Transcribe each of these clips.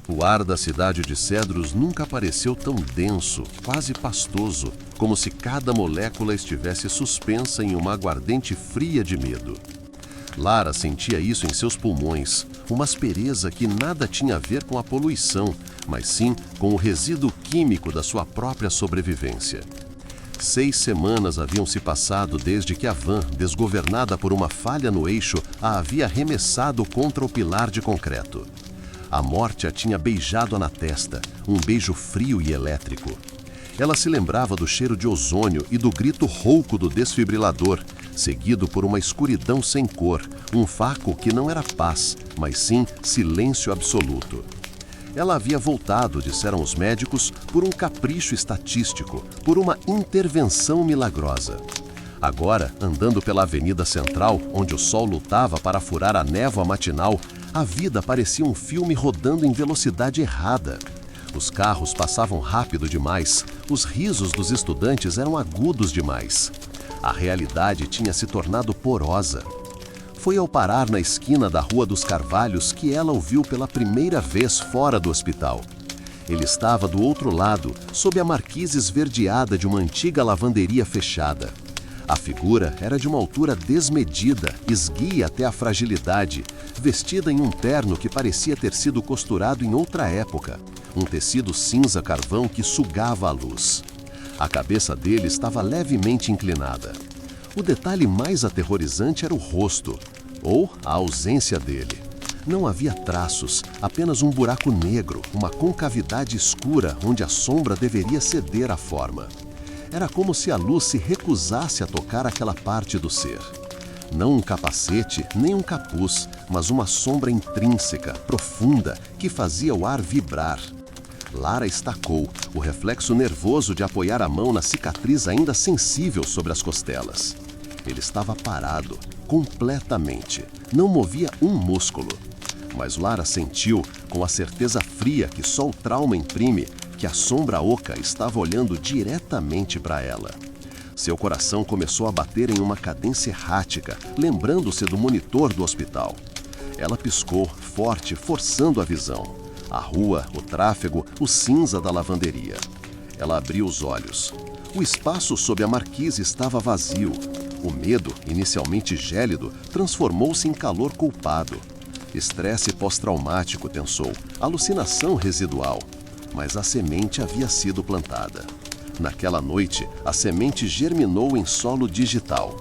O ar da cidade de Cedros nunca pareceu tão denso, quase pastoso, como se cada molécula estivesse suspensa em uma aguardente fria de medo. Lara sentia isso em seus pulmões, uma aspereza que nada tinha a ver com a poluição, mas sim com o resíduo químico da sua própria sobrevivência. 6 semanas haviam se passado desde que a van, desgovernada por uma falha no eixo, a havia arremessado contra o pilar de concreto. A morte a tinha beijado na testa, um beijo frio e elétrico. Ela se lembrava do cheiro de ozônio e do grito rouco do desfibrilador, seguido por uma escuridão sem cor, um vácuo que não era paz, mas sim silêncio absoluto. Ela havia voltado, disseram os médicos, por um capricho estatístico, por uma intervenção milagrosa. Agora, andando pela Avenida Central, onde o sol lutava para furar a névoa matinal, a vida parecia um filme rodando em velocidade errada. Os carros passavam rápido demais, os risos dos estudantes eram agudos demais. A realidade tinha se tornado porosa. Foi ao parar na esquina da Rua dos Carvalhos que ela o viu pela primeira vez fora do hospital. Ele estava do outro lado, sob a marquise esverdeada de uma antiga lavanderia fechada. A figura era de uma altura desmedida, esguia até a fragilidade, vestida em um terno que parecia ter sido costurado em outra época, um tecido cinza carvão que sugava a luz. A cabeça dele estava levemente inclinada. O detalhe mais aterrorizante era o rosto, ou a ausência dele. Não havia traços, apenas um buraco negro, uma concavidade escura onde a sombra deveria ceder à forma. Era como se a luz se recusasse a tocar aquela parte do ser. Não um capacete, nem um capuz, mas uma sombra intrínseca, profunda, que fazia o ar vibrar. Lara estacou, o reflexo nervoso de apoiar a mão na cicatriz ainda sensível sobre as costelas. Ele estava parado, completamente, não movia um músculo. Mas Lara sentiu, com a certeza fria que só o trauma imprime, que a sombra oca estava olhando diretamente para ela. Seu coração começou a bater em uma cadência errática, lembrando-se do monitor do hospital. Ela piscou, forte, forçando a visão. A rua, o tráfego, o cinza da lavanderia. Ela abriu os olhos. O espaço sob a marquise estava vazio. O medo, inicialmente gélido, transformou-se em calor culpado. Estresse pós-traumático, pensou, alucinação residual. Mas a semente havia sido plantada. Naquela noite, a semente germinou em solo digital.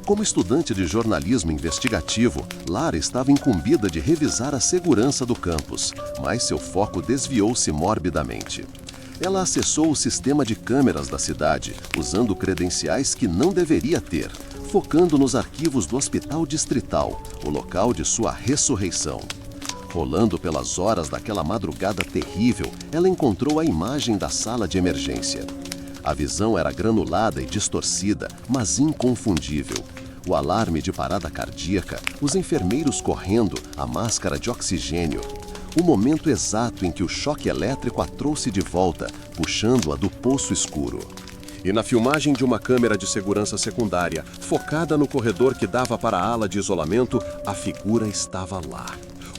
Como estudante de jornalismo investigativo, Lara estava incumbida de revisar a segurança do campus, mas seu foco desviou-se morbidamente. Ela acessou o sistema de câmeras da cidade, usando credenciais que não deveria ter, focando nos arquivos do Hospital Distrital, o local de sua ressurreição. Rolando pelas horas daquela madrugada terrível, ela encontrou a imagem da sala de emergência. A visão era granulada e distorcida, mas inconfundível. O alarme de parada cardíaca, os enfermeiros correndo, a máscara de oxigênio. O momento exato em que o choque elétrico a trouxe de volta, puxando-a do poço escuro. E na filmagem de uma câmera de segurança secundária, focada no corredor que dava para a ala de isolamento, a figura estava lá.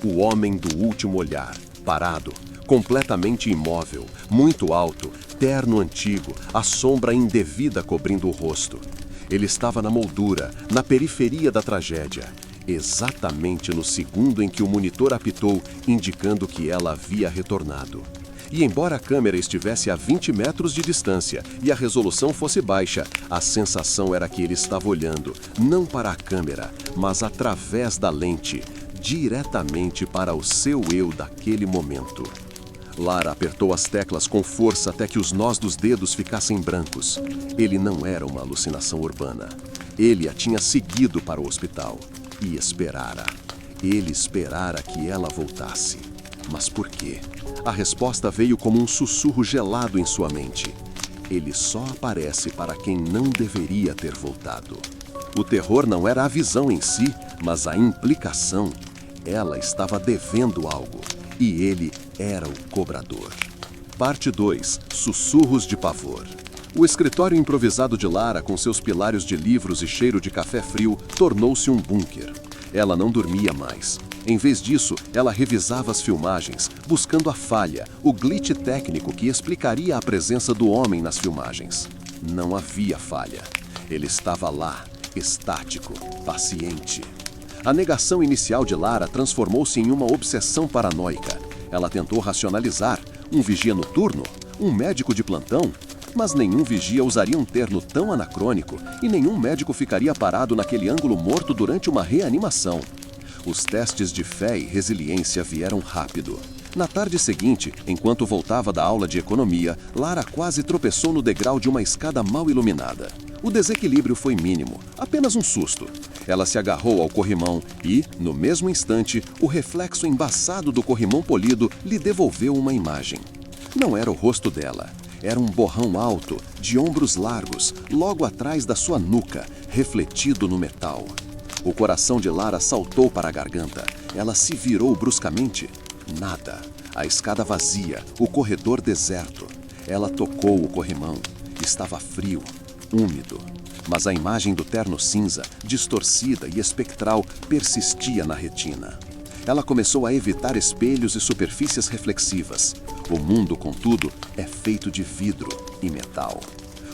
O homem do último olhar, parado, completamente imóvel, muito alto, terno antigo, a sombra indevida cobrindo o rosto. Ele estava na moldura, na periferia da tragédia, exatamente no segundo em que o monitor apitou, indicando que ela havia retornado. E embora a câmera estivesse a 20 metros de distância e a resolução fosse baixa, a sensação era que ele estava olhando, não para a câmera, mas através da lente, diretamente para o seu eu daquele momento. Lara apertou as teclas com força até que os nós dos dedos ficassem brancos. Ele não era uma alucinação urbana. Ele a tinha seguido para o hospital. E esperara. Ele esperara que ela voltasse. Mas por quê? A resposta veio como um sussurro gelado em sua mente. Ele só aparece para quem não deveria ter voltado. O terror não era a visão em si, mas a implicação. Ela estava devendo algo. E ele era o cobrador. Parte 2. Sussurros de pavor. O escritório improvisado de Lara, com seus pilares de livros e cheiro de café frio, tornou-se um bunker. Ela não dormia mais. Em vez disso, ela revisava as filmagens, buscando a falha, o glitch técnico que explicaria a presença do homem nas filmagens. Não havia falha. Ele estava lá, estático, paciente. A negação inicial de Lara transformou-se em uma obsessão paranoica. Ela tentou racionalizar: um vigia noturno? Um médico de plantão? Mas nenhum vigia usaria um terno tão anacrônico e nenhum médico ficaria parado naquele ângulo morto durante uma reanimação. Os testes de fé e resiliência vieram rápido. Na tarde seguinte, enquanto voltava da aula de economia, Lara quase tropeçou no degrau de uma escada mal iluminada. O desequilíbrio foi mínimo, apenas um susto. Ela se agarrou ao corrimão e, no mesmo instante, o reflexo embaçado do corrimão polido lhe devolveu uma imagem. Não era o rosto dela. Era um borrão alto, de ombros largos, logo atrás da sua nuca, refletido no metal. O coração de Lara saltou para a garganta. Ela se virou bruscamente. Nada. A escada vazia, o corredor deserto. Ela tocou o corrimão. Estava frio, úmido. Mas a imagem do terno cinza, distorcida e espectral, persistia na retina. Ela começou a evitar espelhos e superfícies reflexivas. O mundo, contudo, é feito de vidro e metal.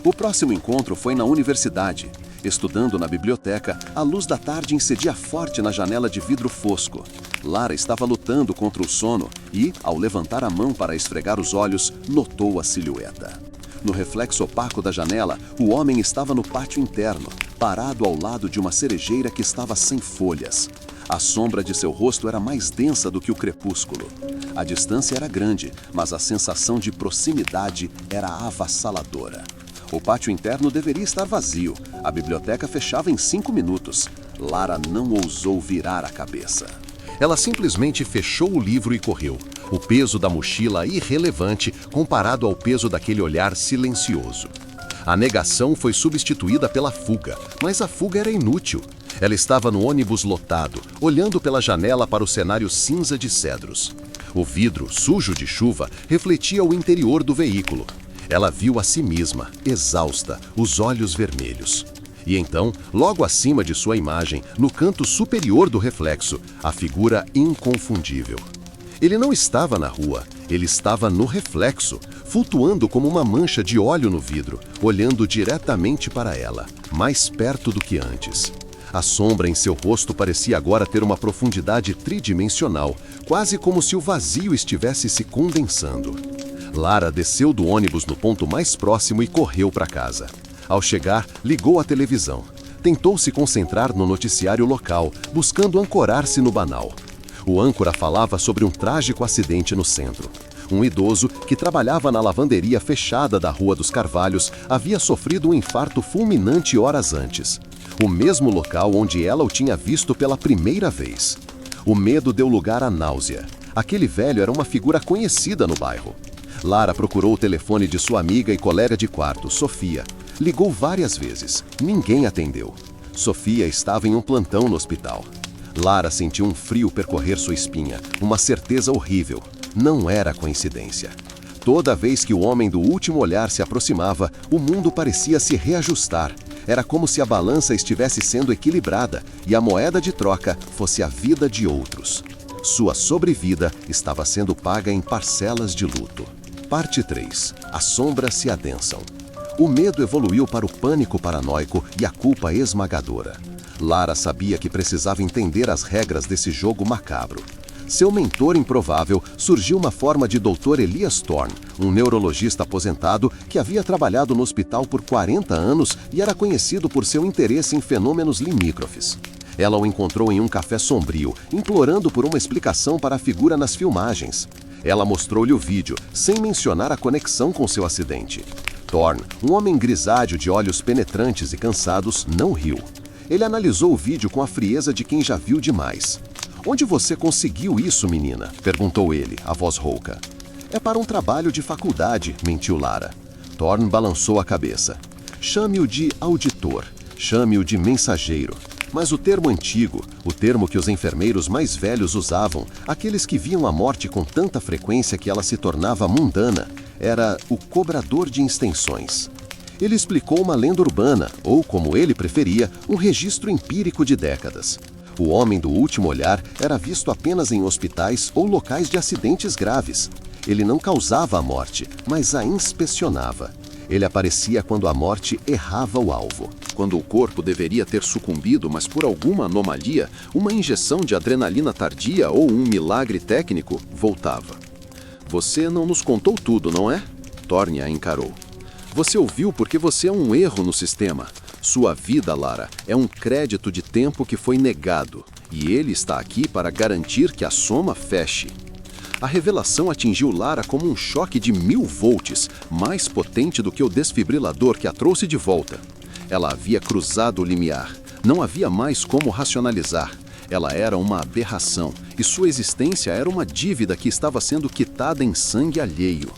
O próximo encontro foi na universidade. Estudando na biblioteca, a luz da tarde incidia forte na janela de vidro fosco. Lara estava lutando contra o sono e, ao levantar a mão para esfregar os olhos, notou a silhueta. No reflexo opaco da janela, o homem estava no pátio interno, parado ao lado de uma cerejeira que estava sem folhas. A sombra de seu rosto era mais densa do que o crepúsculo. A distância era grande, mas a sensação de proximidade era avassaladora. O pátio interno deveria estar vazio. A biblioteca fechava em 5 minutos. Lara não ousou virar a cabeça. Ela simplesmente fechou o livro e correu. O peso da mochila irrelevante comparado ao peso daquele olhar silencioso. A negação foi substituída pela fuga, mas a fuga era inútil. Ela estava no ônibus lotado, olhando pela janela para o cenário cinza de cedros. O vidro, sujo de chuva, refletia o interior do veículo. Ela viu a si mesma, exausta, os olhos vermelhos. E então, logo acima de sua imagem, no canto superior do reflexo, a figura inconfundível. Ele não estava na rua, ele estava no reflexo, flutuando como uma mancha de óleo no vidro, olhando diretamente para ela, mais perto do que antes. A sombra em seu rosto parecia agora ter uma profundidade tridimensional, quase como se o vazio estivesse se condensando. Lara desceu do ônibus no ponto mais próximo e correu para casa. Ao chegar, ligou a televisão. Tentou se concentrar no noticiário local, buscando ancorar-se no banal. O âncora falava sobre um trágico acidente no centro. Um idoso, que trabalhava na lavanderia fechada da Rua dos Carvalhos, havia sofrido um infarto fulminante horas antes. O mesmo local onde ela o tinha visto pela primeira vez. O medo deu lugar à náusea. Aquele velho era uma figura conhecida no bairro. Lara procurou o telefone de sua amiga e colega de quarto, Sofia. Ligou várias vezes. Ninguém atendeu. Sofia estava em um plantão no hospital. Lara sentiu um frio percorrer sua espinha, uma certeza horrível. Não era coincidência. Toda vez que o homem do último olhar se aproximava, o mundo parecia se reajustar. Era como se a balança estivesse sendo equilibrada e a moeda de troca fosse a vida de outros. Sua sobrevida estava sendo paga em parcelas de luto. Parte 3. As sombras se adensam. O medo evoluiu para o pânico paranoico e a culpa esmagadora. Lara sabia que precisava entender as regras desse jogo macabro. Seu mentor improvável surgiu uma forma de Dr. Elias Thorne, um neurologista aposentado que havia trabalhado no hospital por 40 anos e era conhecido por seu interesse em fenômenos limítrofes. Ela o encontrou em um café sombrio, implorando por uma explicação para a figura nas filmagens. Ela mostrou-lhe o vídeo, sem mencionar a conexão com seu acidente. Thorne, um homem grisalho de olhos penetrantes e cansados, não riu. Ele analisou o vídeo com a frieza de quem já viu demais. "Onde você conseguiu isso, menina?" perguntou ele, a voz rouca. "É para um trabalho de faculdade", mentiu Lara. Thorne balançou a cabeça. "Chame-o de auditor, chame-o de mensageiro. Mas o termo antigo, o termo que os enfermeiros mais velhos usavam, aqueles que viam a morte com tanta frequência que ela se tornava mundana, era o cobrador de extensões." Ele explicou uma lenda urbana, ou, como ele preferia, um registro empírico de décadas. O homem do último olhar era visto apenas em hospitais ou locais de acidentes graves. Ele não causava a morte, mas a inspecionava. Ele aparecia quando a morte errava o alvo. Quando o corpo deveria ter sucumbido, mas por alguma anomalia, uma injeção de adrenalina tardia ou um milagre técnico, voltava. Você não nos contou tudo, não é? Thorne a encarou. Você ouviu porque você é um erro no sistema. Sua vida, Lara, é um crédito de tempo que foi negado, e ele está aqui para garantir que a soma feche. A revelação atingiu Lara como um choque de 1000 volts, mais potente do que o desfibrilador que a trouxe de volta. Ela havia cruzado o limiar. Não havia mais como racionalizar. Ela era uma aberração, e sua existência era uma dívida que estava sendo quitada em sangue alheio.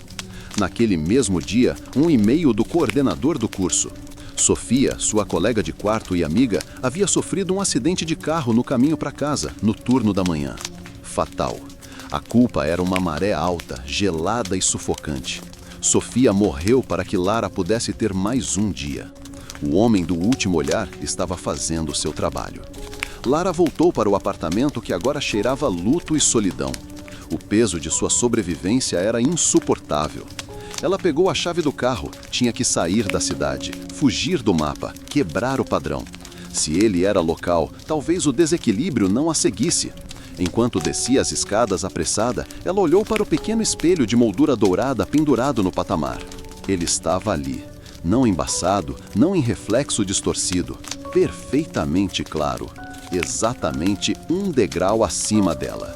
Naquele mesmo dia, um e-mail do coordenador do curso. Sofia, sua colega de quarto e amiga, havia sofrido um acidente de carro no caminho para casa, no turno da manhã. Fatal. A culpa era uma maré alta, gelada e sufocante. Sofia morreu para que Lara pudesse ter mais um dia. O homem do último olhar estava fazendo seu trabalho. Lara voltou para o apartamento que agora cheirava luto e solidão. O peso de sua sobrevivência era insuportável. Ela pegou a chave do carro, tinha que sair da cidade, fugir do mapa, quebrar o padrão. Se ele era local, talvez o desequilíbrio não a seguisse. Enquanto descia as escadas apressada, ela olhou para o pequeno espelho de moldura dourada pendurado no patamar. Ele estava ali, não embaçado, não em reflexo distorcido, perfeitamente claro, exatamente um degrau acima dela.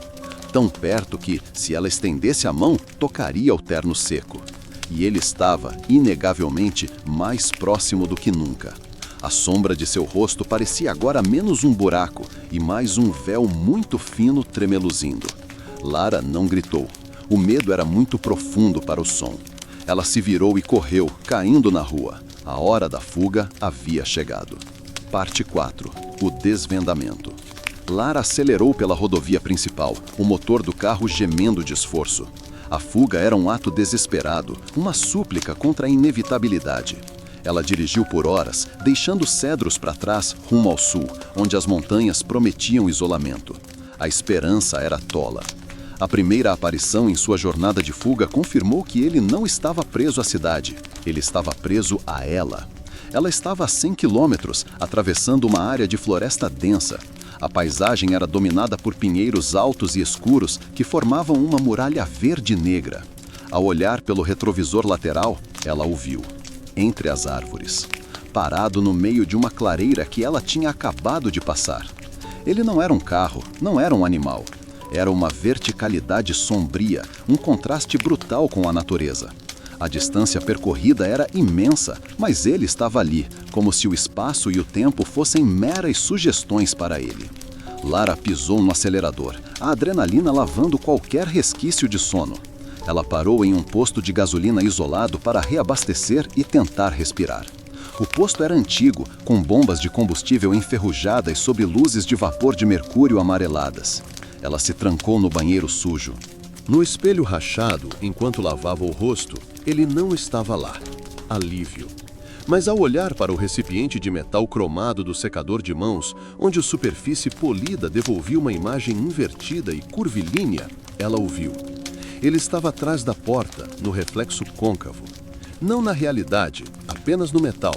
Tão perto que, se ela estendesse a mão, tocaria o terno seco. E ele estava, inegavelmente, mais próximo do que nunca. A sombra de seu rosto parecia agora menos um buraco e mais um véu muito fino tremeluzindo. Lara não gritou. O medo era muito profundo para o som. Ela se virou e correu, caindo na rua. A hora da fuga havia chegado. Parte 4. O desvendamento. Lara acelerou pela rodovia principal, o motor do carro gemendo de esforço. A fuga era um ato desesperado, uma súplica contra a inevitabilidade. Ela dirigiu por horas, deixando cedros para trás rumo ao sul, onde as montanhas prometiam isolamento. A esperança era tola. A primeira aparição em sua jornada de fuga confirmou que ele não estava preso à cidade. Ele estava preso a ela. Ela estava a 100 quilômetros, atravessando uma área de floresta densa. A paisagem era dominada por pinheiros altos e escuros que formavam uma muralha verde-negra. Ao olhar pelo retrovisor lateral, ela o viu. Entre as árvores, parado no meio de uma clareira que ela tinha acabado de passar. Ele não era um carro, não era um animal. Era uma verticalidade sombria, um contraste brutal com a natureza. A distância percorrida era imensa, mas ele estava ali, como se o espaço e o tempo fossem meras sugestões para ele. Lara pisou no acelerador, a adrenalina lavando qualquer resquício de sono. Ela parou em um posto de gasolina isolado para reabastecer e tentar respirar. O posto era antigo, com bombas de combustível enferrujadas sob luzes de vapor de mercúrio amareladas. Ela se trancou no banheiro sujo. No espelho rachado, enquanto lavava o rosto, ele não estava lá. Alívio. Mas ao olhar para o recipiente de metal cromado do secador de mãos, onde a superfície polida devolvia uma imagem invertida e curvilínea, ela o viu. Ele estava atrás da porta, no reflexo côncavo. Não na realidade, apenas no metal.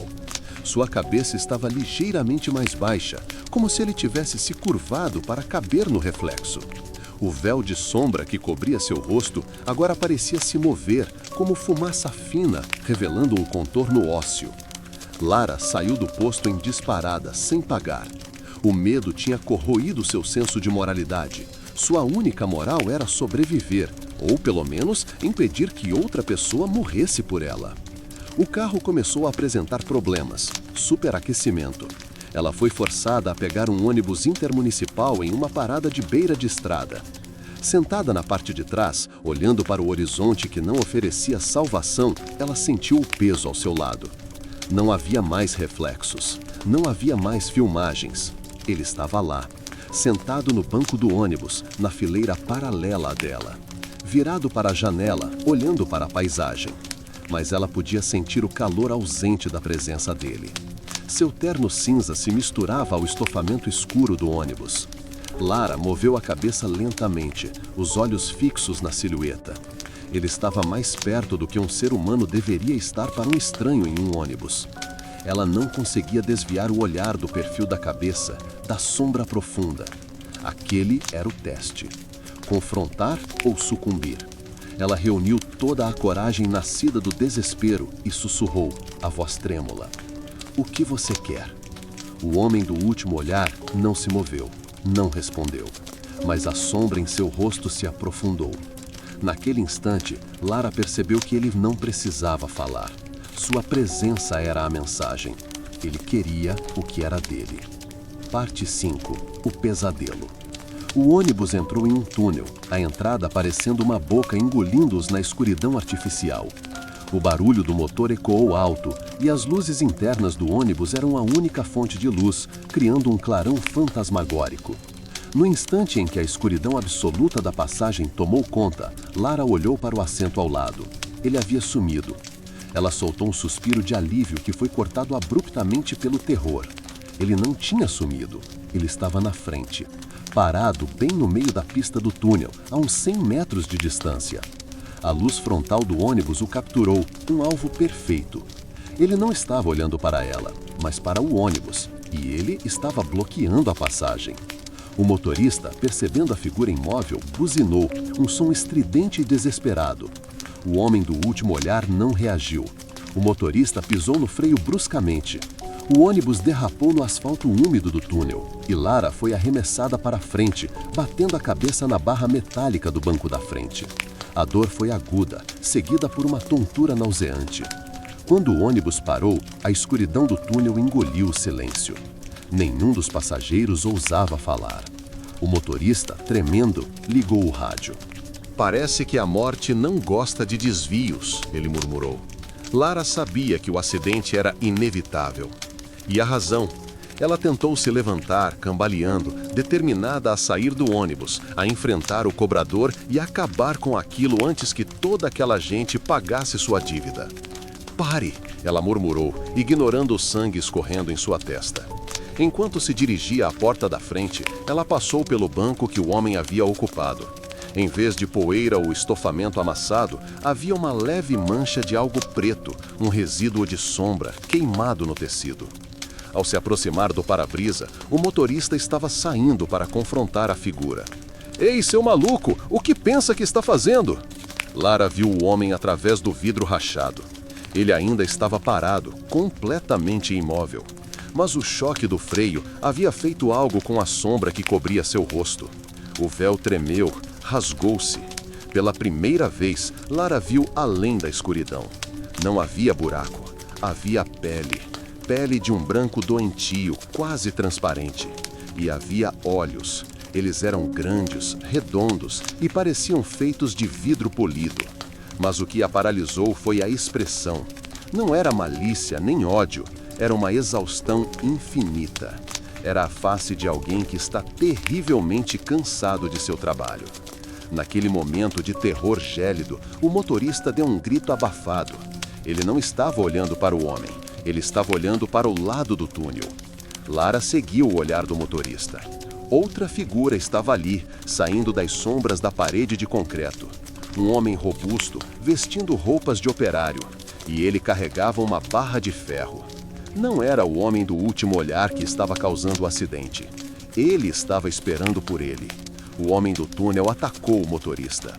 Sua cabeça estava ligeiramente mais baixa, como se ele tivesse se curvado para caber no reflexo. O véu de sombra que cobria seu rosto agora parecia se mover, como fumaça fina, revelando um contorno ósseo. Lara saiu do posto em disparada, sem pagar. O medo tinha corroído seu senso de moralidade. Sua única moral era sobreviver, ou pelo menos impedir que outra pessoa morresse por ela. O carro começou a apresentar problemas, superaquecimento. Ela foi forçada a pegar um ônibus intermunicipal em uma parada de beira de estrada. Sentada na parte de trás, olhando para o horizonte que não oferecia salvação, ela sentiu o peso ao seu lado. Não havia mais reflexos, não havia mais filmagens. Ele estava lá, sentado no banco do ônibus, na fileira paralela à dela, virado para a janela, olhando para a paisagem. Mas ela podia sentir o calor ausente da presença dele. Seu terno cinza se misturava ao estofamento escuro do ônibus. Lara moveu a cabeça lentamente, os olhos fixos na silhueta. Ele estava mais perto do que um ser humano deveria estar para um estranho em um ônibus. Ela não conseguia desviar o olhar do perfil da cabeça, da sombra profunda. Aquele era o teste. Confrontar ou sucumbir? Ela reuniu toda a coragem nascida do desespero e sussurrou, a voz trêmula: "O que você quer?" O homem do último olhar não se moveu, não respondeu, mas a sombra em seu rosto se aprofundou. Naquele instante, Lara percebeu que ele não precisava falar. Sua presença era a mensagem. Ele queria o que era dele. Parte 5. O pesadelo. O ônibus entrou em um túnel, a entrada parecendo uma boca engolindo-os na escuridão artificial. O barulho do motor ecoou alto e as luzes internas do ônibus eram a única fonte de luz, criando um clarão fantasmagórico. No instante em que a escuridão absoluta da passagem tomou conta, Lara olhou para o assento ao lado. Ele havia sumido. Ela soltou um suspiro de alívio que foi cortado abruptamente pelo terror. Ele não tinha sumido. Ele estava na frente, parado bem no meio da pista do túnel, a uns 100 metros de distância. A luz frontal do ônibus o capturou, um alvo perfeito. Ele não estava olhando para ela, mas para o ônibus, e ele estava bloqueando a passagem. O motorista, percebendo a figura imóvel, buzinou, um som estridente e desesperado. O homem do último olhar não reagiu. O motorista pisou no freio bruscamente. O ônibus derrapou no asfalto úmido do túnel e Lara foi arremessada para frente, batendo a cabeça na barra metálica do banco da frente. A dor foi aguda, seguida por uma tontura nauseante. Quando o ônibus parou, a escuridão do túnel engoliu o silêncio. Nenhum dos passageiros ousava falar. O motorista, tremendo, ligou o rádio. "Parece que a morte não gosta de desvios", ele murmurou. Lara sabia que o acidente era inevitável. E a razão. Ela tentou se levantar, cambaleando, determinada a sair do ônibus, a enfrentar o cobrador e acabar com aquilo antes que toda aquela gente pagasse sua dívida. "Pare!", ela murmurou, ignorando o sangue escorrendo em sua testa. Enquanto se dirigia à porta da frente, ela passou pelo banco que o homem havia ocupado. Em vez de poeira ou estofamento amassado, havia uma leve mancha de algo preto, um resíduo de sombra, queimado no tecido. Ao se aproximar do para-brisa, o motorista estava saindo para confrontar a figura. "Ei, seu maluco, o que pensa que está fazendo?" Lara viu o homem através do vidro rachado. Ele ainda estava parado, completamente imóvel. Mas o choque do freio havia feito algo com a sombra que cobria seu rosto. O véu tremeu, rasgou-se. Pela primeira vez, Lara viu além da escuridão. Não havia buraco, havia pele. Pele de um branco doentio, quase transparente. E havia olhos. Eles eram grandes, redondos e pareciam feitos de vidro polido. Mas o que a paralisou foi a expressão. Não era malícia nem ódio. Era uma exaustão infinita. Era a face de alguém que está terrivelmente cansado de seu trabalho. Naquele momento de terror gélido, o motorista deu um grito abafado. Ele não estava olhando para o homem. Ele estava olhando para o lado do túnel. Lara seguiu o olhar do motorista. Outra figura estava ali, saindo das sombras da parede de concreto. Um homem robusto, vestindo roupas de operário. E ele carregava uma barra de ferro. Não era o homem do último olhar que estava causando o acidente. Ele estava esperando por ele. O homem do túnel atacou o motorista.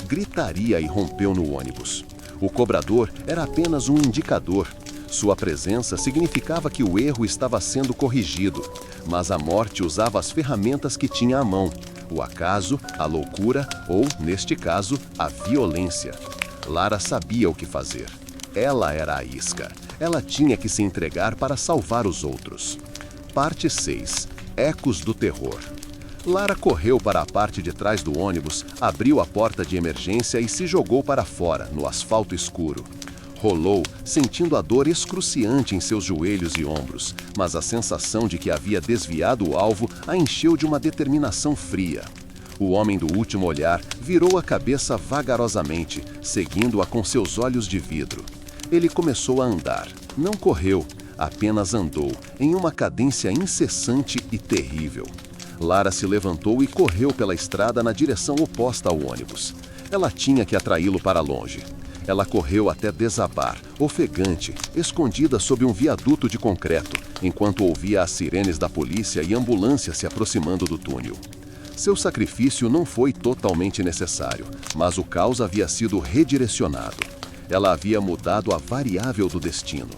Gritaria irrompeu no ônibus. O cobrador era apenas um indicador. Sua presença significava que o erro estava sendo corrigido, mas a morte usava as ferramentas que tinha à mão: o acaso, a loucura ou, neste caso, a violência. Lara sabia o que fazer. Ela era a isca. Ela tinha que se entregar para salvar os outros. Parte 6. Ecos do terror. Lara correu para a parte de trás do ônibus, abriu a porta de emergência e se jogou para fora, no asfalto escuro. Rolou, sentindo a dor excruciante em seus joelhos e ombros, mas a sensação de que havia desviado o alvo a encheu de uma determinação fria. O homem do último olhar virou a cabeça vagarosamente, seguindo-a com seus olhos de vidro. Ele começou a andar. Não correu. apenas andou, em uma cadência incessante e terrível. Lara se levantou e correu pela estrada na direção oposta ao ônibus. Ela tinha que atraí-lo para longe. Ela correu até desabar, ofegante, escondida sob um viaduto de concreto, enquanto ouvia as sirenes da polícia e ambulância se aproximando do túnel. Seu sacrifício não foi totalmente necessário, mas o caos havia sido redirecionado. Ela havia mudado a variável do destino.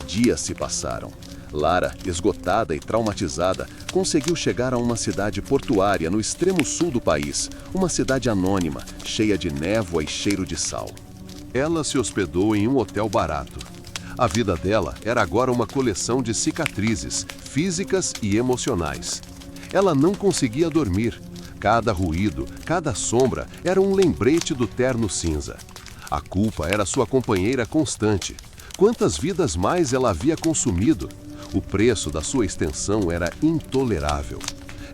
Dias se passaram. Lara, esgotada e traumatizada, conseguiu chegar a uma cidade portuária no extremo sul do país, uma cidade anônima, cheia de névoa e cheiro de sal. Ela se hospedou em um hotel barato. A vida dela era agora uma coleção de cicatrizes, físicas e emocionais. Ela não conseguia dormir. Cada ruído, cada sombra era um lembrete do terno cinza. A culpa era sua companheira constante. Quantas vidas mais ela havia consumido? O preço da sua extensão era intolerável.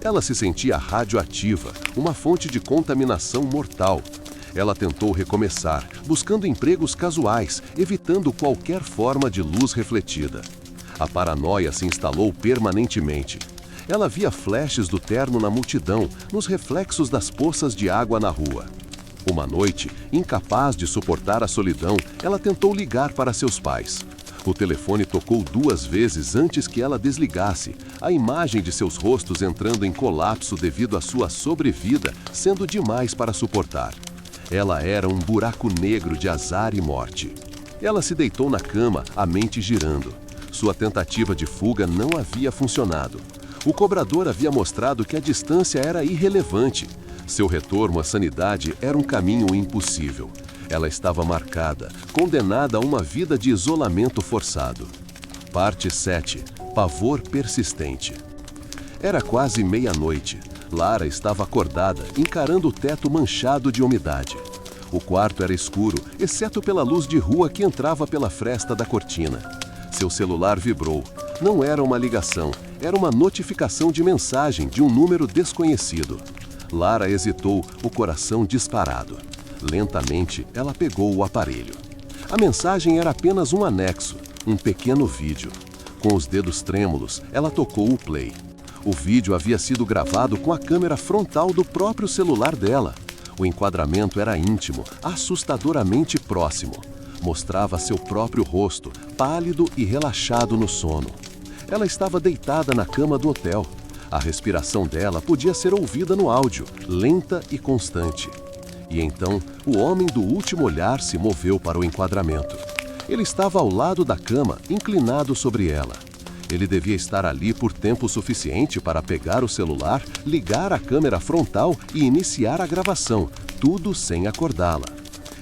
Ela se sentia radioativa, uma fonte de contaminação mortal. Ela tentou recomeçar, buscando empregos casuais, evitando qualquer forma de luz refletida. A paranoia se instalou permanentemente. Ela via flashes do terno na multidão, nos reflexos das poças de água na rua. Uma noite, incapaz de suportar a solidão, ela tentou ligar para seus pais. O telefone tocou 2 vezes antes que ela desligasse, a imagem de seus rostos entrando em colapso devido à sua sobrevida sendo demais para suportar. Ela era um buraco negro de azar e morte. Ela se deitou na cama, a mente girando. Sua tentativa de fuga não havia funcionado. O cobrador havia mostrado que a distância era irrelevante. Seu retorno à sanidade era um caminho impossível. Ela estava marcada, condenada a uma vida de isolamento forçado. Parte 7. Pavor persistente. Era quase meia-noite. Lara estava acordada, encarando o teto manchado de umidade. O quarto era escuro, exceto pela luz de rua que entrava pela fresta da cortina. Seu celular vibrou. Não era uma ligação, era uma notificação de mensagem de um número desconhecido. Lara hesitou, o coração disparado. Lentamente, ela pegou o aparelho. A mensagem era apenas um anexo, um pequeno vídeo. Com os dedos trêmulos, ela tocou o play. O vídeo havia sido gravado com a câmera frontal do próprio celular dela. O enquadramento era íntimo, assustadoramente próximo. Mostrava seu próprio rosto, pálido e relaxado no sono. Ela estava deitada na cama do hotel. A respiração dela podia ser ouvida no áudio, lenta e constante. E então, o homem do último olhar se moveu para o enquadramento. Ele estava ao lado da cama, inclinado sobre ela. Ele devia estar ali por tempo suficiente para pegar o celular, ligar a câmera frontal e iniciar a gravação, tudo sem acordá-la.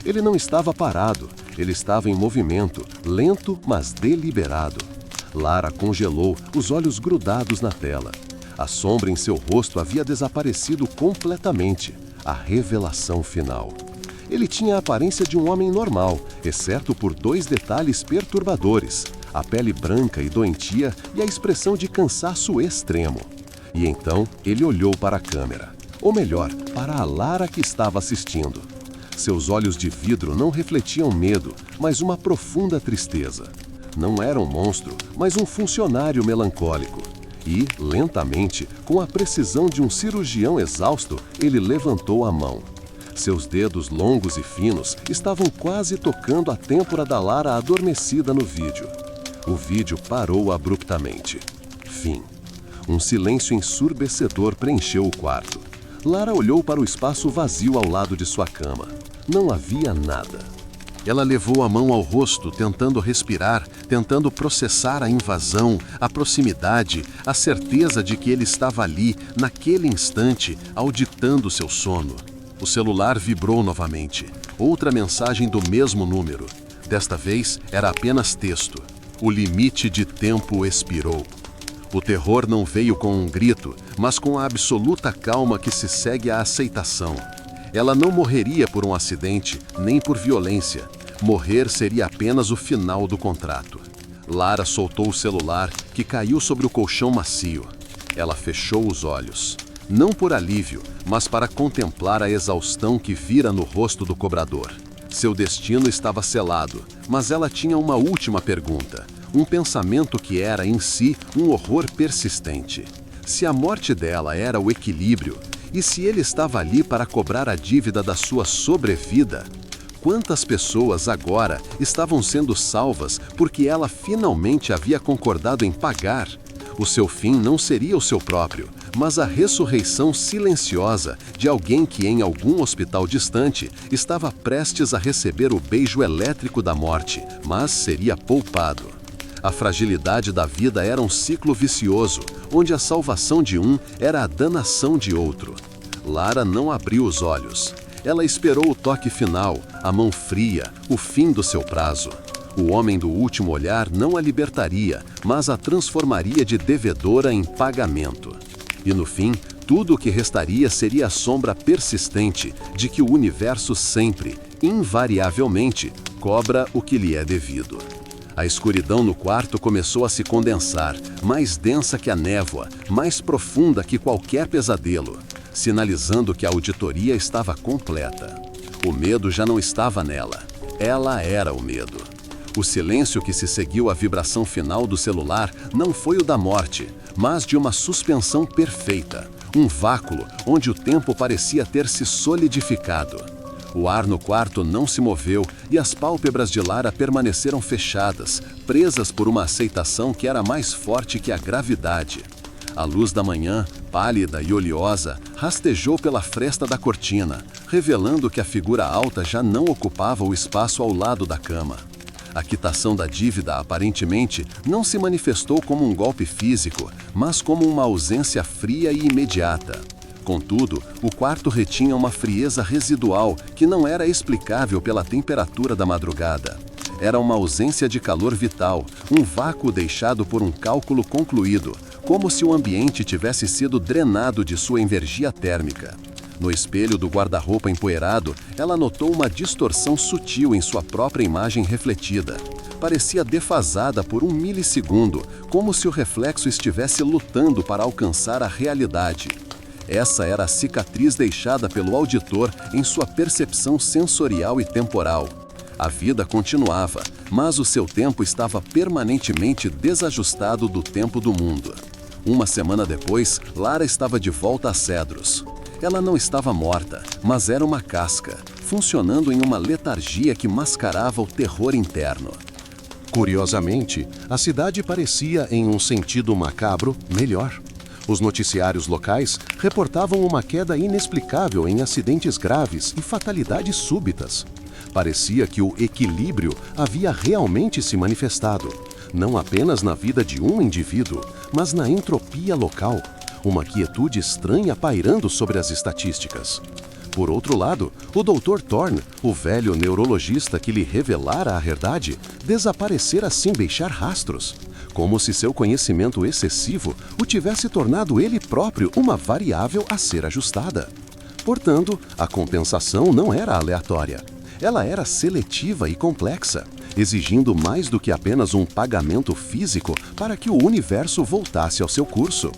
Ele não estava parado, ele estava em movimento, lento, mas deliberado. Lara congelou, os olhos grudados na tela. A sombra em seu rosto havia desaparecido completamente. A revelação final. Ele tinha a aparência de um homem normal, exceto por 2 detalhes perturbadores: a pele branca e doentia e a expressão de cansaço extremo. E então ele olhou para a câmera. Ou melhor, para a Lara que estava assistindo. Seus olhos de vidro não refletiam medo, mas uma profunda tristeza. Não era um monstro, mas um funcionário melancólico. E, lentamente, com a precisão de um cirurgião exausto, ele levantou a mão. Seus dedos longos e finos estavam quase tocando a têmpora da Lara adormecida no vídeo. O vídeo parou abruptamente. Fim. Um silêncio ensurdecedor preencheu o quarto. Lara olhou para o espaço vazio ao lado de sua cama. Não havia nada. Ela levou a mão ao rosto, tentando respirar, tentando processar a invasão, a proximidade, a certeza de que ele estava ali, naquele instante, auditando seu sono. O celular vibrou novamente. Outra mensagem do mesmo número. Desta vez, era apenas texto. O limite de tempo expirou. O terror não veio com um grito, mas com a absoluta calma que se segue à aceitação. Ela não morreria por um acidente, nem por violência. Morrer seria apenas o final do contrato. Lara soltou o celular, que caiu sobre o colchão macio. Ela fechou os olhos. Não por alívio, mas para contemplar a exaustão que vira no rosto do cobrador. Seu destino estava selado, mas ela tinha uma última pergunta, um pensamento que era em si um horror persistente. Se a morte dela era o equilíbrio, e se ele estava ali para cobrar a dívida da sua sobrevida, quantas pessoas agora estavam sendo salvas porque ela finalmente havia concordado em pagar? O seu fim não seria o seu próprio, mas a ressurreição silenciosa de alguém que em algum hospital distante estava prestes a receber o beijo elétrico da morte, mas seria poupado. A fragilidade da vida era um ciclo vicioso, onde a salvação de um era a danação de outro. Lara não abriu os olhos. Ela esperou o toque final, a mão fria, o fim do seu prazo. O homem do último olhar não a libertaria, mas a transformaria de devedora em pagamento. E no fim, tudo o que restaria seria a sombra persistente de que o universo sempre, invariavelmente, cobra o que lhe é devido. A escuridão no quarto começou a se condensar, mais densa que a névoa, mais profunda que qualquer pesadelo, sinalizando que a auditoria estava completa. O medo já não estava nela, ela era o medo. O silêncio que se seguiu à vibração final do celular não foi o da morte, mas de uma suspensão perfeita, um vácuo onde o tempo parecia ter se solidificado. O ar no quarto não se moveu e as pálpebras de Lara permaneceram fechadas, presas por uma aceitação que era mais forte que a gravidade. A luz da manhã, pálida e oleosa, rastejou pela fresta da cortina, revelando que a figura alta já não ocupava o espaço ao lado da cama. A quitação da dívida, aparentemente, não se manifestou como um golpe físico, mas como uma ausência fria e imediata. Contudo, o quarto retinha uma frieza residual que não era explicável pela temperatura da madrugada. Era uma ausência de calor vital, um vácuo deixado por um cálculo concluído, como se o ambiente tivesse sido drenado de sua energia térmica. No espelho do guarda-roupa empoeirado, ela notou uma distorção sutil em sua própria imagem refletida. Parecia defasada por um milissegundo, como se o reflexo estivesse lutando para alcançar a realidade. Essa era a cicatriz deixada pelo auditor em sua percepção sensorial e temporal. A vida continuava, mas o seu tempo estava permanentemente desajustado do tempo do mundo. Uma semana depois, Lara estava de volta a Cedros. Ela não estava morta, mas era uma casca, funcionando em uma letargia que mascarava o terror interno. Curiosamente, a cidade parecia, em um sentido macabro, melhor. Os noticiários locais reportavam uma queda inexplicável em acidentes graves e fatalidades súbitas. Parecia que o equilíbrio havia realmente se manifestado, não apenas na vida de um indivíduo, mas na entropia local, uma quietude estranha pairando sobre as estatísticas. Por outro lado, o Dr. Thorne, o velho neurologista que lhe revelara a verdade, desaparecera sem deixar rastros, como se seu conhecimento excessivo o tivesse tornado ele próprio uma variável a ser ajustada. Portanto, a compensação não era aleatória. Ela era seletiva e complexa, exigindo mais do que apenas um pagamento físico para que o universo voltasse ao seu curso.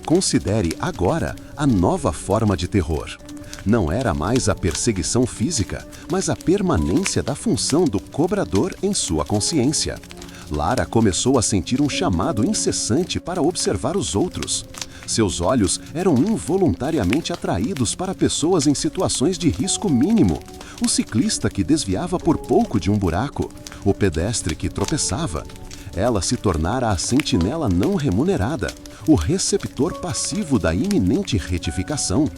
Considere agora a nova forma de terror. Não era mais a perseguição física, mas a permanência da função do cobrador em sua consciência. Lara começou a sentir um chamado incessante para observar os outros. Seus olhos eram involuntariamente atraídos para pessoas em situações de risco mínimo. O ciclista que desviava por pouco de um buraco, o pedestre que tropeçava. Ela se tornara a sentinela não remunerada, o receptor passivo da iminente retificação.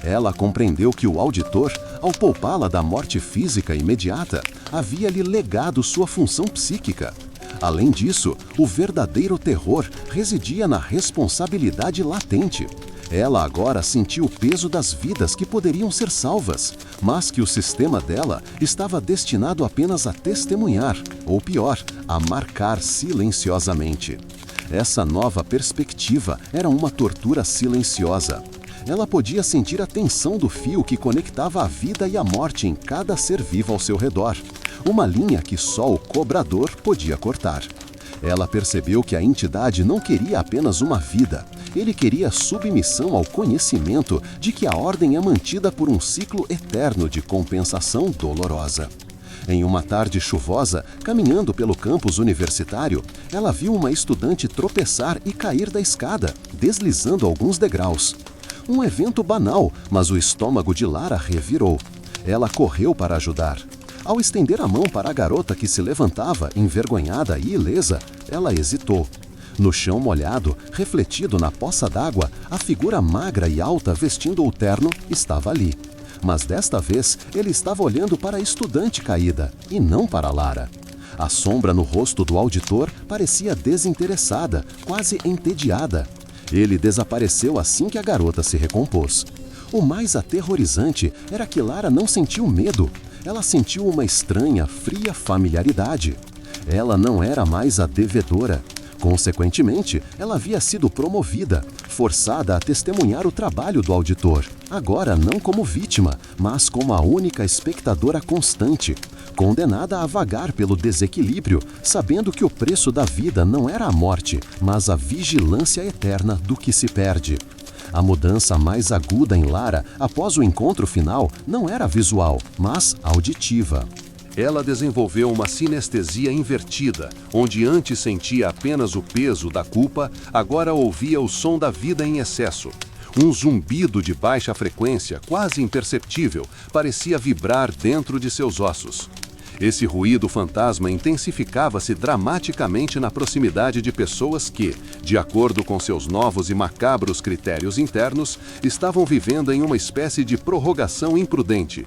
Ela compreendeu que o auditor, ao poupá-la da morte física imediata, havia-lhe legado sua função psíquica. Além disso, o verdadeiro terror residia na responsabilidade latente. Ela agora sentia o peso das vidas que poderiam ser salvas, mas que o sistema dela estava destinado apenas a testemunhar, ou pior, a marcar silenciosamente. Essa nova perspectiva era uma tortura silenciosa. Ela podia sentir a tensão do fio que conectava a vida e a morte em cada ser vivo ao seu redor, uma linha que só o cobrador podia cortar. Ela percebeu que a entidade não queria apenas uma vida, ele queria submissão ao conhecimento de que a ordem é mantida por um ciclo eterno de compensação dolorosa. Em uma tarde chuvosa, caminhando pelo campus universitário, ela viu uma estudante tropeçar e cair da escada, deslizando alguns degraus. Um evento banal, mas o estômago de Lara revirou. Ela correu para ajudar. Ao estender a mão para a garota que se levantava, envergonhada e ilesa, ela hesitou. No chão molhado, refletido na poça d'água, a figura magra e alta vestindo o terno estava ali. Mas desta vez, ele estava olhando para a estudante caída, e não para Lara. A sombra no rosto do auditor parecia desinteressada, quase entediada. Ele desapareceu assim que a garota se recompôs. O mais aterrorizante era que Lara não sentiu medo. Ela sentiu uma estranha, fria familiaridade. Ela não era mais a devedora. Consequentemente, ela havia sido promovida, forçada a testemunhar o trabalho do auditor, agora não como vítima, mas como a única espectadora constante, condenada a vagar pelo desequilíbrio, sabendo que o preço da vida não era a morte, mas a vigilância eterna do que se perde. A mudança mais aguda em Lara, após o encontro final, não era visual, mas auditiva. Ela desenvolveu uma sinestesia invertida, onde antes sentia apenas o peso da culpa, agora ouvia o som da vida em excesso. Um zumbido de baixa frequência, quase imperceptível, parecia vibrar dentro de seus ossos. Esse ruído fantasma intensificava-se dramaticamente na proximidade de pessoas que, de acordo com seus novos e macabros critérios internos, estavam vivendo em uma espécie de prorrogação imprudente.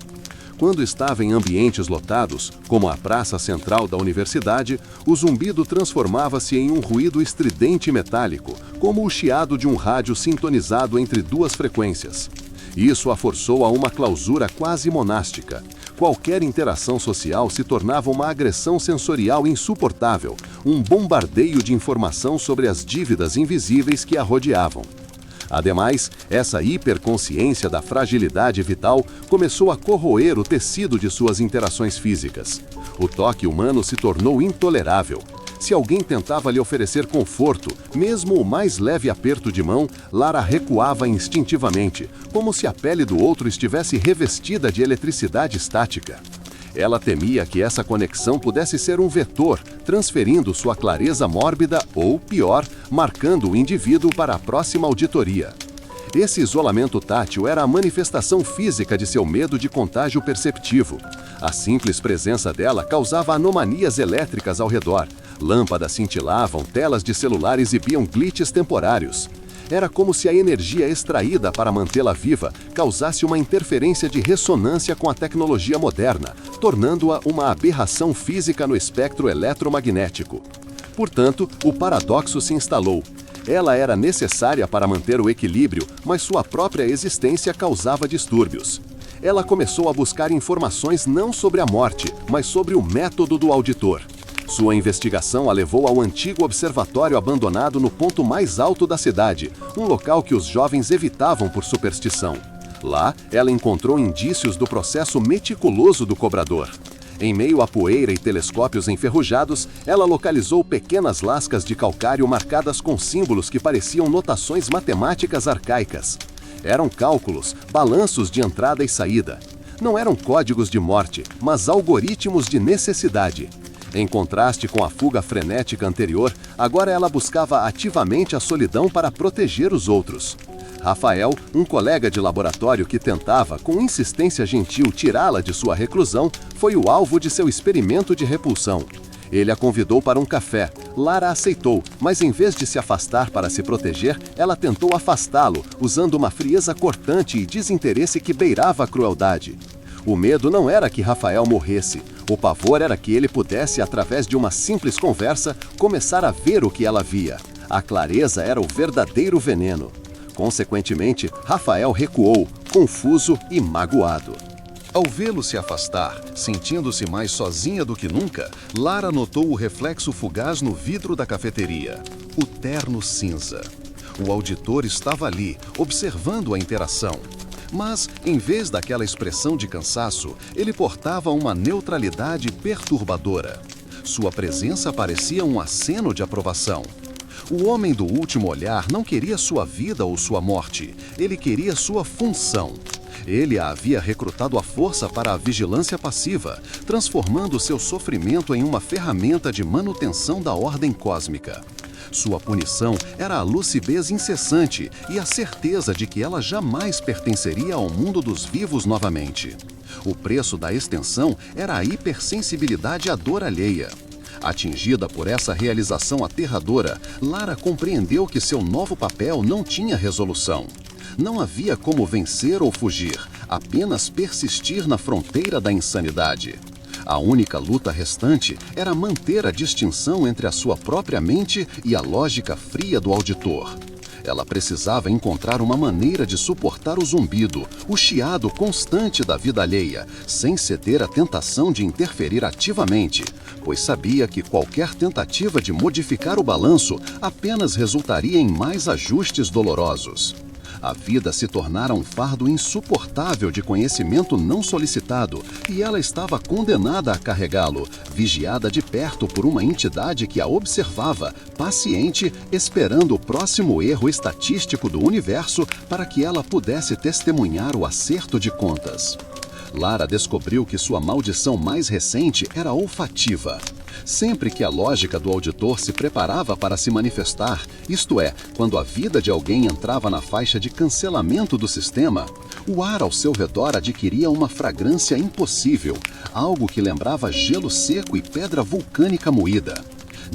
Quando estava em ambientes lotados, como a praça central da universidade, o zumbido transformava-se em um ruído estridente e metálico, como o chiado de um rádio sintonizado entre duas frequências. Isso a forçou a uma clausura quase monástica. Qualquer interação social se tornava uma agressão sensorial insuportável, um bombardeio de informação sobre as dívidas invisíveis que a rodeavam. Ademais, essa hiperconsciência da fragilidade vital começou a corroer o tecido de suas interações físicas. O toque humano se tornou intolerável. Se alguém tentava lhe oferecer conforto, mesmo o mais leve aperto de mão, Lara recuava instintivamente, como se a pele do outro estivesse revestida de eletricidade estática. Ela temia que essa conexão pudesse ser um vetor, transferindo sua clareza mórbida ou, pior, marcando o indivíduo para a próxima auditoria. Esse isolamento tátil era a manifestação física de seu medo de contágio perceptivo. A simples presença dela causava anomalias elétricas ao redor. Lâmpadas cintilavam, telas de celular exibiam glitches temporários. Era como se a energia extraída para mantê-la viva causasse uma interferência de ressonância com a tecnologia moderna, tornando-a uma aberração física no espectro eletromagnético. Portanto, o paradoxo se instalou. Ela era necessária para manter o equilíbrio, mas sua própria existência causava distúrbios. Ela começou a buscar informações não sobre a morte, mas sobre o método do auditor. Sua investigação a levou ao antigo observatório abandonado no ponto mais alto da cidade, um local que os jovens evitavam por superstição. Lá, ela encontrou indícios do processo meticuloso do cobrador. Em meio à poeira e telescópios enferrujados, ela localizou pequenas lascas de calcário marcadas com símbolos que pareciam notações matemáticas arcaicas. Eram cálculos, balanços de entrada e saída. Não eram códigos de morte, mas algoritmos de necessidade. Em contraste com a fuga frenética anterior, agora ela buscava ativamente a solidão para proteger os outros. Rafael, um colega de laboratório que tentava, com insistência gentil, tirá-la de sua reclusão, foi o alvo de seu experimento de repulsão. Ele a convidou para um café. Lara aceitou, mas em vez de se afastar para se proteger, ela tentou afastá-lo, usando uma frieza cortante e desinteresse que beirava a crueldade. O medo não era que Rafael morresse. O pavor era que ele pudesse, através de uma simples conversa, começar a ver o que ela via. A clareza era o verdadeiro veneno. Consequentemente, Rafael recuou, confuso e magoado. Ao vê-lo se afastar, sentindo-se mais sozinha do que nunca, Lara notou o reflexo fugaz no vidro da cafeteria. O terno cinza. O auditor estava ali, observando a interação. Mas, em vez daquela expressão de cansaço, ele portava uma neutralidade perturbadora. Sua presença parecia um aceno de aprovação. O homem do último olhar não queria sua vida ou sua morte, ele queria sua função. Ele a havia recrutado à força para a vigilância passiva, transformando seu sofrimento em uma ferramenta de manutenção da ordem cósmica. Sua punição era a lucidez incessante e a certeza de que ela jamais pertenceria ao mundo dos vivos novamente. O preço da extensão era a hipersensibilidade à dor alheia. Atingida por essa realização aterradora, Lara compreendeu que seu novo papel não tinha resolução. Não havia como vencer ou fugir, apenas persistir na fronteira da insanidade. A única luta restante era manter a distinção entre a sua própria mente e a lógica fria do auditor. Ela precisava encontrar uma maneira de suportar o zumbido, o chiado constante da vida alheia, sem ceder à tentação de interferir ativamente, pois sabia que qualquer tentativa de modificar o balanço apenas resultaria em mais ajustes dolorosos. A vida se tornara um fardo insuportável de conhecimento não solicitado e ela estava condenada a carregá-lo, vigiada de perto por uma entidade que a observava, paciente, esperando o próximo erro estatístico do universo para que ela pudesse testemunhar o acerto de contas. Lara descobriu que sua maldição mais recente era olfativa. Sempre que a lógica do auditor se preparava para se manifestar, isto é, quando a vida de alguém entrava na faixa de cancelamento do sistema, o ar ao seu redor adquiria uma fragrância impossível, algo que lembrava gelo seco e pedra vulcânica moída.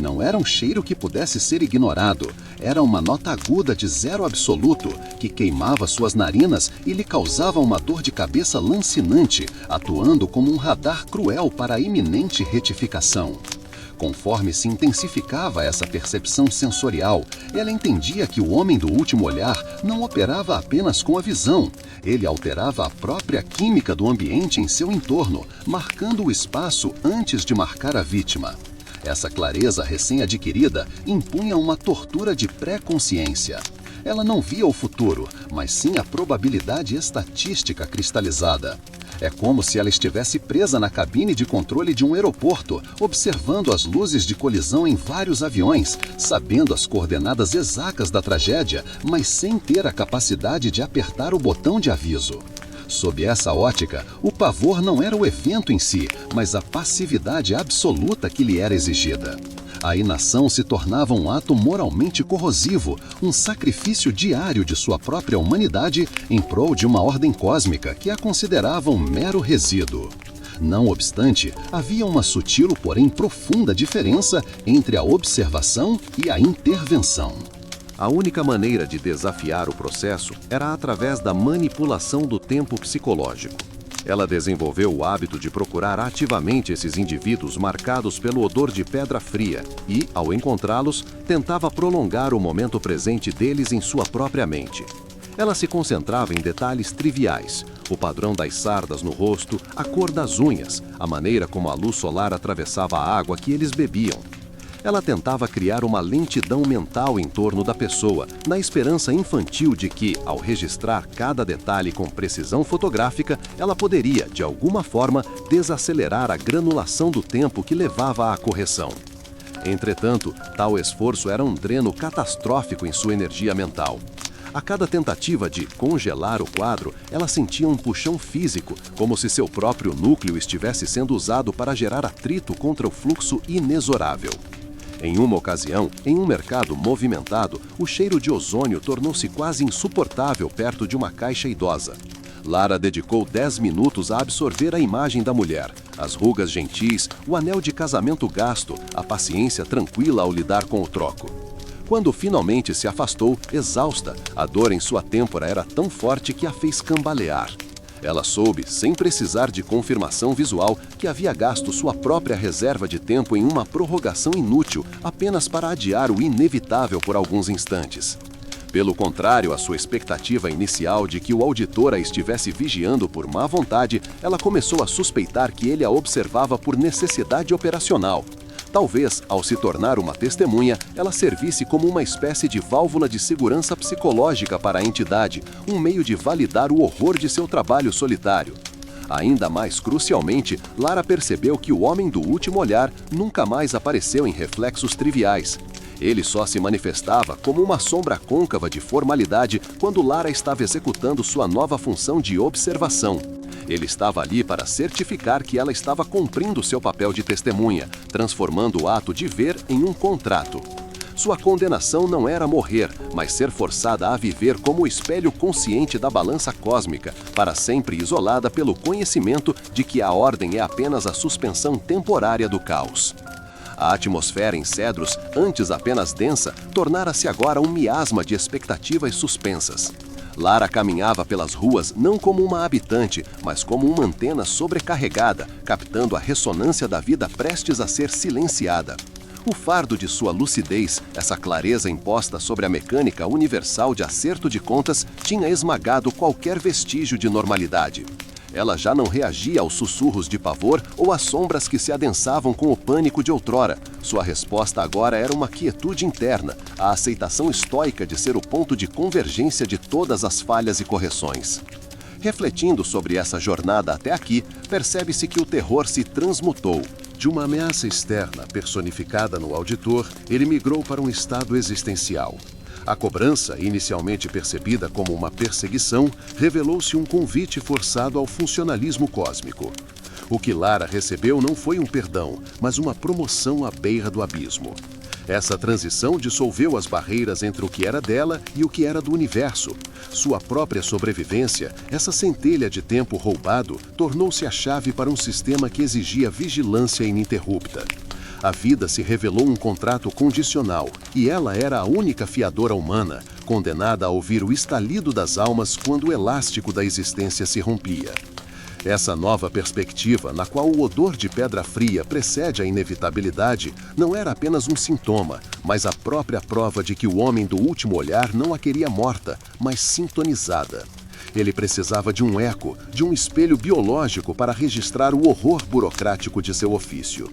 Não era um cheiro que pudesse ser ignorado, era uma nota aguda de zero absoluto que queimava suas narinas e lhe causava uma dor de cabeça lancinante, atuando como um radar cruel para a iminente retificação. Conforme se intensificava essa percepção sensorial, ela entendia que o homem do último olhar não operava apenas com a visão. Ele alterava a própria química do ambiente em seu entorno, marcando o espaço antes de marcar a vítima. Essa clareza recém-adquirida impunha uma tortura de pré-consciência. Ela não via o futuro, mas sim a probabilidade estatística cristalizada. É como se ela estivesse presa na cabine de controle de um aeroporto, observando as luzes de colisão em vários aviões, sabendo as coordenadas exatas da tragédia, mas sem ter a capacidade de apertar o botão de aviso. Sob essa ótica, o pavor não era o evento em si, mas a passividade absoluta que lhe era exigida. A inação se tornava um ato moralmente corrosivo, um sacrifício diário de sua própria humanidade em prol de uma ordem cósmica que a considerava um mero resíduo. Não obstante, havia uma sutil, porém profunda diferença entre a observação e a intervenção. A única maneira de desafiar o processo era através da manipulação do tempo psicológico. Ela desenvolveu o hábito de procurar ativamente esses indivíduos marcados pelo odor de pedra fria e, ao encontrá-los, tentava prolongar o momento presente deles em sua própria mente. Ela se concentrava em detalhes triviais, o padrão das sardas no rosto, a cor das unhas, a maneira como a luz solar atravessava a água que eles bebiam. Ela tentava criar uma lentidão mental em torno da pessoa, na esperança infantil de que, ao registrar cada detalhe com precisão fotográfica, ela poderia, de alguma forma, desacelerar a granulação do tempo que levava à correção. Entretanto, tal esforço era um dreno catastrófico em sua energia mental. A cada tentativa de congelar o quadro, ela sentia um puxão físico, como se seu próprio núcleo estivesse sendo usado para gerar atrito contra o fluxo inexorável. Em uma ocasião, em um mercado movimentado, o cheiro de ozônio tornou-se quase insuportável perto de uma caixa idosa. Lara dedicou 10 minutos a absorver a imagem da mulher, as rugas gentis, o anel de casamento gasto, a paciência tranquila ao lidar com o troco. Quando finalmente se afastou, exausta, a dor em sua têmpora era tão forte que a fez cambalear. Ela soube, sem precisar de confirmação visual, que havia gasto sua própria reserva de tempo em uma prorrogação inútil, apenas para adiar o inevitável por alguns instantes. Pelo contrário à sua expectativa inicial de que o auditor a estivesse vigiando por má vontade, ela começou a suspeitar que ele a observava por necessidade operacional. Talvez, ao se tornar uma testemunha, ela servisse como uma espécie de válvula de segurança psicológica para a entidade, um meio de validar o horror de seu trabalho solitário. Ainda mais crucialmente, Lara percebeu que o homem do último olhar nunca mais apareceu em reflexos triviais. Ele só se manifestava como uma sombra côncava de formalidade quando Lara estava executando sua nova função de observação. Ele estava ali para certificar que ela estava cumprindo seu papel de testemunha, transformando o ato de ver em um contrato. Sua condenação não era morrer, mas ser forçada a viver como o espelho consciente da balança cósmica, para sempre isolada pelo conhecimento de que a ordem é apenas a suspensão temporária do caos. A atmosfera em Cedros, antes apenas densa, tornara-se agora um miasma de expectativas suspensas. Lara caminhava pelas ruas não como uma habitante, mas como uma antena sobrecarregada, captando a ressonância da vida prestes a ser silenciada. O fardo de sua lucidez, essa clareza imposta sobre a mecânica universal de acerto de contas, tinha esmagado qualquer vestígio de normalidade. Ela já não reagia aos sussurros de pavor ou às sombras que se adensavam com o pânico de outrora. Sua resposta agora era uma quietude interna, a aceitação estoica de ser o ponto de convergência de todas as falhas e correções. Refletindo sobre essa jornada até aqui, percebe-se que o terror se transmutou. De uma ameaça externa personificada no auditor, ele migrou para um estado existencial. A cobrança, inicialmente percebida como uma perseguição, revelou-se um convite forçado ao funcionalismo cósmico. O que Lara recebeu não foi um perdão, mas uma promoção à beira do abismo. Essa transição dissolveu as barreiras entre o que era dela e o que era do universo. Sua própria sobrevivência, essa centelha de tempo roubado, tornou-se a chave para um sistema que exigia vigilância ininterrupta. A vida se revelou um contrato condicional, e ela era a única fiadora humana, condenada a ouvir o estalido das almas quando o elástico da existência se rompia. Essa nova perspectiva, na qual o odor de pedra fria precede a inevitabilidade, não era apenas um sintoma, mas a própria prova de que o homem do último olhar não a queria morta, mas sintonizada. Ele precisava de um eco, de um espelho biológico para registrar o horror burocrático de seu ofício.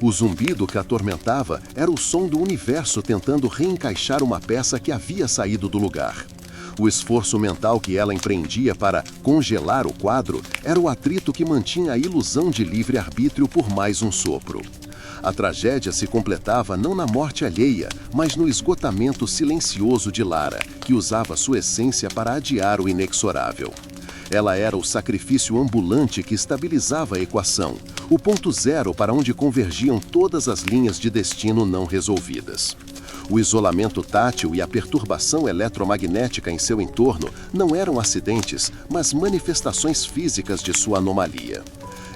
O zumbido que a atormentava era o som do universo tentando reencaixar uma peça que havia saído do lugar. O esforço mental que ela empreendia para congelar o quadro era o atrito que mantinha a ilusão de livre-arbítrio por mais um sopro. A tragédia se completava não na morte alheia, mas no esgotamento silencioso de Lara, que usava sua essência para adiar o inexorável. Ela era o sacrifício ambulante que estabilizava a equação, o ponto zero para onde convergiam todas as linhas de destino não resolvidas. O isolamento tátil e a perturbação eletromagnética em seu entorno não eram acidentes, mas manifestações físicas de sua anomalia.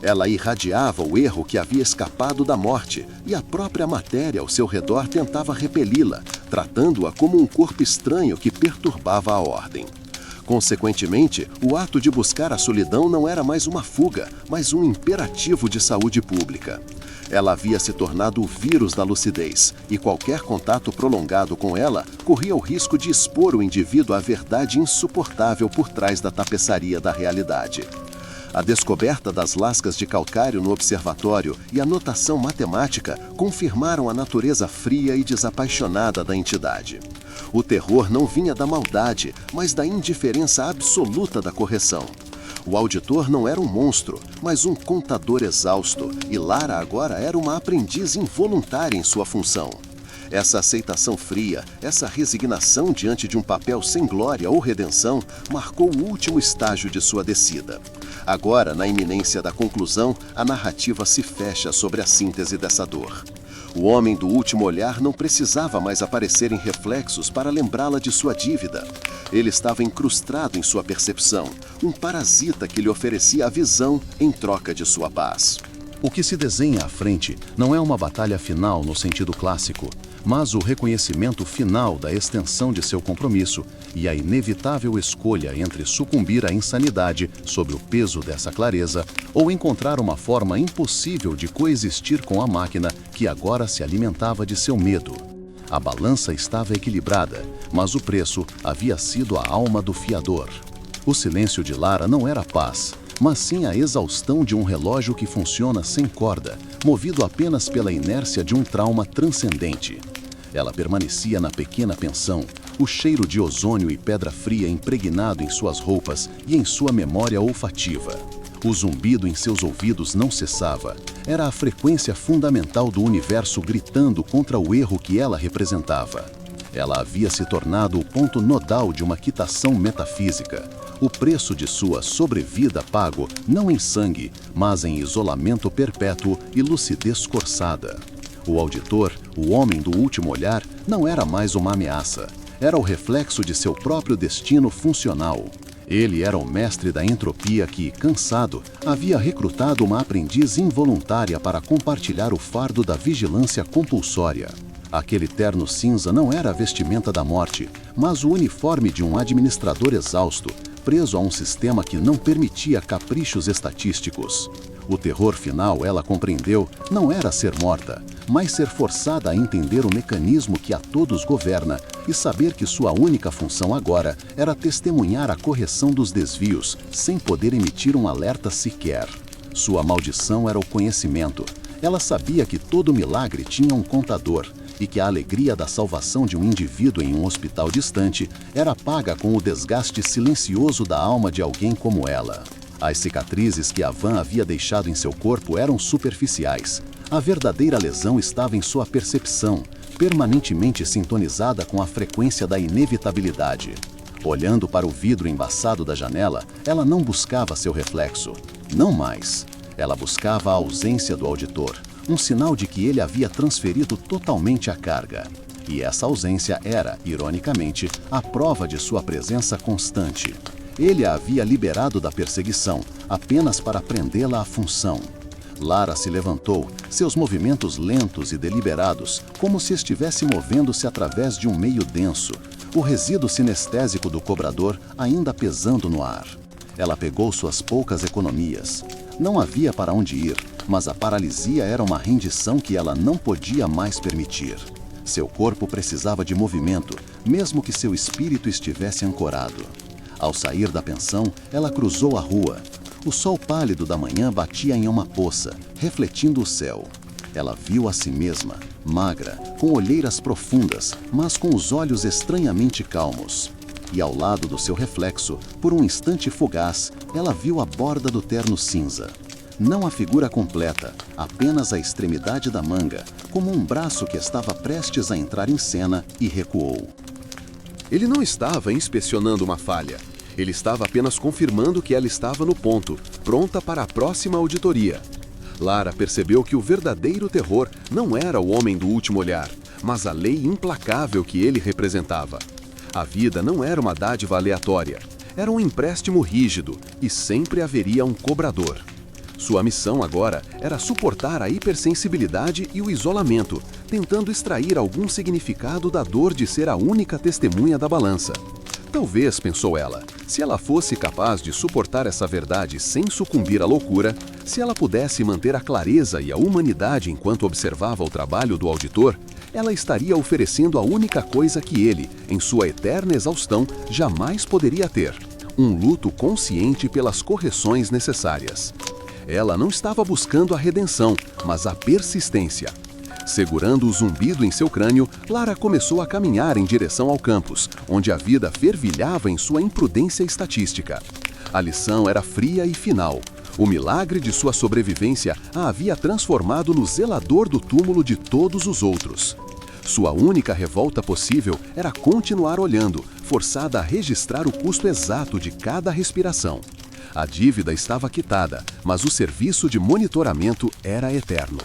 Ela irradiava o erro que havia escapado da morte, e a própria matéria ao seu redor tentava repeli-la, tratando-a como um corpo estranho que perturbava a ordem. Consequentemente, o ato de buscar a solidão não era mais uma fuga, mas um imperativo de saúde pública. Ela havia se tornado o vírus da lucidez, e qualquer contato prolongado com ela corria o risco de expor o indivíduo à verdade insuportável por trás da tapeçaria da realidade. A descoberta das lascas de calcário no observatório e a notação matemática confirmaram a natureza fria e desapaixonada da entidade. O terror não vinha da maldade, mas da indiferença absoluta da correção. O auditor não era um monstro, mas um contador exausto, e Lara agora era uma aprendiz involuntária em sua função. Essa aceitação fria, essa resignação diante de um papel sem glória ou redenção, marcou o último estágio de sua descida. Agora, na iminência da conclusão, a narrativa se fecha sobre a síntese dessa dor. O homem do último olhar não precisava mais aparecer em reflexos para lembrá-la de sua dívida. Ele estava incrustado em sua percepção, um parasita que lhe oferecia a visão em troca de sua paz. O que se desenha à frente não é uma batalha final no sentido clássico, mas o reconhecimento final da extensão de seu compromisso e a inevitável escolha entre sucumbir à insanidade sob o peso dessa clareza ou encontrar uma forma impossível de coexistir com a máquina que agora se alimentava de seu medo. A balança estava equilibrada, mas o preço havia sido a alma do fiador. O silêncio de Lara não era paz, mas sim a exaustão de um relógio que funciona sem corda, movido apenas pela inércia de um trauma transcendente. Ela permanecia na pequena pensão, o cheiro de ozônio e pedra fria impregnado em suas roupas e em sua memória olfativa. O zumbido em seus ouvidos não cessava. Era a frequência fundamental do universo gritando contra o erro que ela representava. Ela havia se tornado o ponto nodal de uma quitação metafísica. O preço de sua sobrevida pago não em sangue, mas em isolamento perpétuo e lucidez corsada. O auditor, o homem do último olhar, não era mais uma ameaça. Era o reflexo de seu próprio destino funcional. Ele era o mestre da entropia que, cansado, havia recrutado uma aprendiz involuntária para compartilhar o fardo da vigilância compulsória. Aquele terno cinza não era a vestimenta da morte, mas o uniforme de um administrador exausto, preso a um sistema que não permitia caprichos estatísticos. O terror final, ela compreendeu, não era ser morta, mas ser forçada a entender o mecanismo que a todos governa e saber que sua única função agora era testemunhar a correção dos desvios, sem poder emitir um alerta sequer. Sua maldição era o conhecimento. Ela sabia que todo milagre tinha um contador e que a alegria da salvação de um indivíduo em um hospital distante era paga com o desgaste silencioso da alma de alguém como ela. As cicatrizes que a Van havia deixado em seu corpo eram superficiais. A verdadeira lesão estava em sua percepção, permanentemente sintonizada com a frequência da inevitabilidade. Olhando para o vidro embaçado da janela, ela não buscava seu reflexo. Não mais. Ela buscava a ausência do auditor, um sinal de que ele havia transferido totalmente a carga. E essa ausência era, ironicamente, a prova de sua presença constante. Ele a havia liberado da perseguição, apenas para prendê-la à função. Lara se levantou, seus movimentos lentos e deliberados, como se estivesse movendo-se através de um meio denso, o resíduo sinestésico do cobrador ainda pesando no ar. Ela pegou suas poucas economias. Não havia para onde ir, mas a paralisia era uma rendição que ela não podia mais permitir. Seu corpo precisava de movimento, mesmo que seu espírito estivesse ancorado. Ao sair da pensão, ela cruzou a rua. O sol pálido da manhã batia em uma poça, refletindo o céu. Ela viu a si mesma, magra, com olheiras profundas, mas com os olhos estranhamente calmos. E ao lado do seu reflexo, por um instante fugaz, ela viu a borda do terno cinza. Não a figura completa, apenas a extremidade da manga, como um braço que estava prestes a entrar em cena e recuou. Ele não estava inspecionando uma falha. Ele estava apenas confirmando que ela estava no ponto, pronta para a próxima auditoria. Lara percebeu que o verdadeiro terror não era o homem do último olhar, mas a lei implacável que ele representava. A vida não era uma dádiva aleatória, era um empréstimo rígido e sempre haveria um cobrador. Sua missão agora era suportar a hipersensibilidade e o isolamento, tentando extrair algum significado da dor de ser a única testemunha da balança. Talvez, pensou ela, se ela fosse capaz de suportar essa verdade sem sucumbir à loucura, se ela pudesse manter a clareza e a humanidade enquanto observava o trabalho do auditor, ela estaria oferecendo a única coisa que ele, em sua eterna exaustão, jamais poderia ter: um luto consciente pelas correções necessárias. Ela não estava buscando a redenção, mas a persistência. Segurando o zumbido em seu crânio, Lara começou a caminhar em direção ao campus, onde a vida fervilhava em sua imprudência estatística. A lição era fria e final. O milagre de sua sobrevivência a havia transformado no zelador do túmulo de todos os outros. Sua única revolta possível era continuar olhando, forçada a registrar o custo exato de cada respiração. A dívida estava quitada, mas o serviço de monitoramento era eterno.